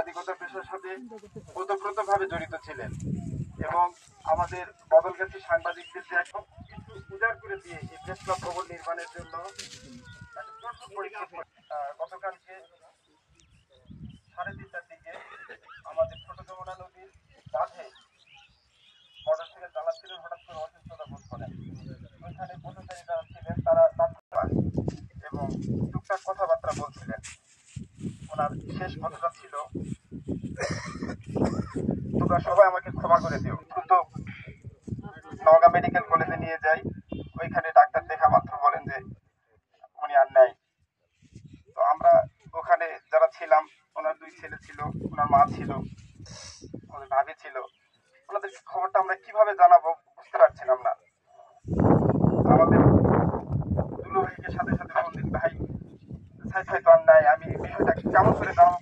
সাংবাদিকতা পেশার সাথে ওতপ্রোতভাবে জড়িত ছিলেন এবং আমাদের বদলগাছি সাংবাদিকদের যে সব কিছু উজাড় করে দিয়ে এই প্রেস ক্লাব ভবন নির্মাণের জন্য প্রচুর পরিশ্রম গতকালকে 3:30টার দিকে আমাদের ছোট যমুনা নদীর বাঁধে মোটরসাইকেল চালাচ্ছিলেন, হঠাৎ করে অসুস্থতা বোধ করেন। ওইখানে পথচারী যারা ছিলেন তারা এবং টুকটাক কথাবার্তা বলছিলেন। ওনার শেষ কথাটা ছিল, তোমরা সবাই আমাকে ক্ষমা করে দিও। দ্রুত নওগাঁ মেডিকেল কলেজে নিয়ে যাই। ওইখানে ডাক্তার দেখা মাত্র বলেন যে উনি আর নাই। তো আমরা ওখানে যারা ছিলাম, ওনার 2 ছেলে ছিল, ওনার মা ছিল, ওনার ভাবি ছিল, ওনাদের খবরটা আমরা কিভাবে জানাবো বুঝতে পারছিলাম না। আমাদের দুলো ভাইকে সাথে সাথে বললেন, ভাই সাইফ ভাই তো আর নাই, আমি বিষয়টা কেমন করে জানাবো